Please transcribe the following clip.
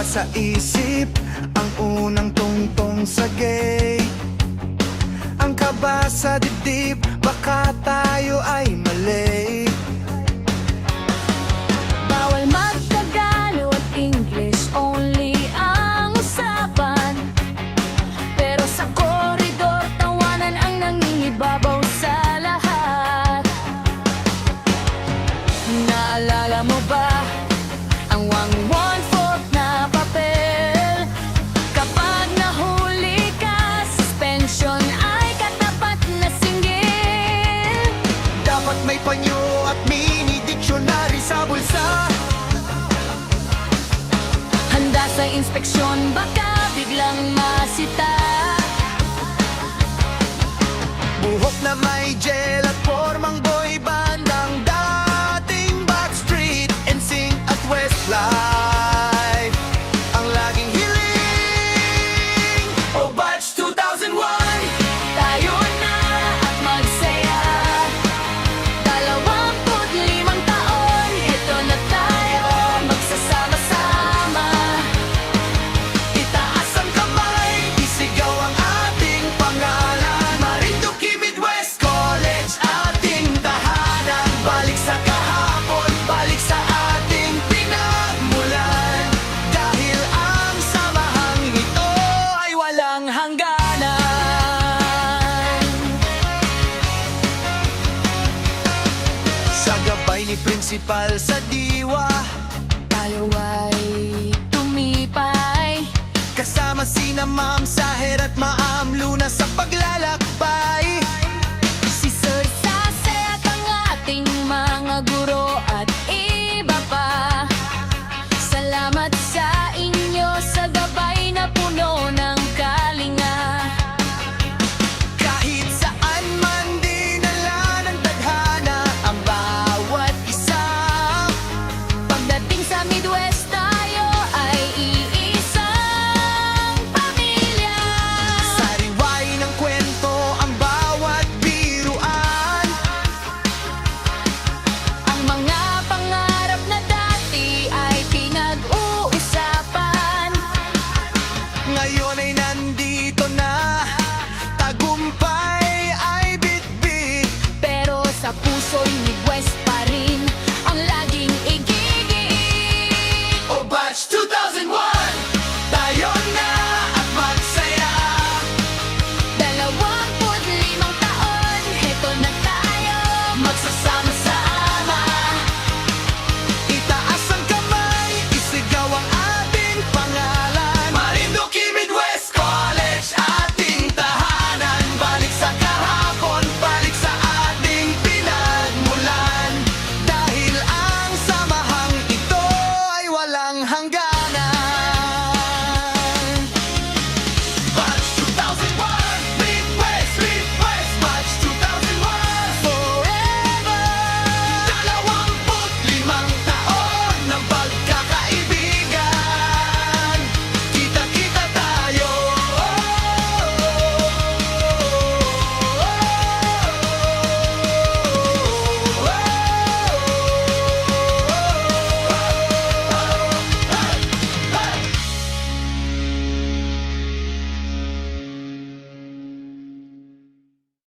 sa isip ang unang tungtong sa gate. Ang kaba sa dibdib, baka tayo ay mali. Bawal mag-Tagalog at English, only ang usapan. Pero sa koridor, tawanan ang nangingibabaw sa lahat. Naalala mo ba ang 1/4 na papel? Kapag nahuli ka, suspension ay katapat na singgil. Dapat may panyo at mini dictionary sa bulsa. Handa sa inspeksyon, baka biglang masita. Buhok na may gel at formang boy band ang dating Backstreet, NSYNC at Westlife ang laging hiling. Oh, Batch 2001, Tayo na at magsaya. 25 taon, ito na tayo, magsasama-sama. itaas ang kamay, isigaw ang ating pangalan. Marinduque Midwest College, ating tahanan. Balik sa kahapon, balik sa ating pinagmulan. Dahil ang samahang ito ay walang hangganan. Sa gabay ni Principal sa diwa, Tayo ay tumipay. kasama sina Ma'am Saher at Ma'am Luna sa paglalakbay. Si Sir Sase at ang ating mga guro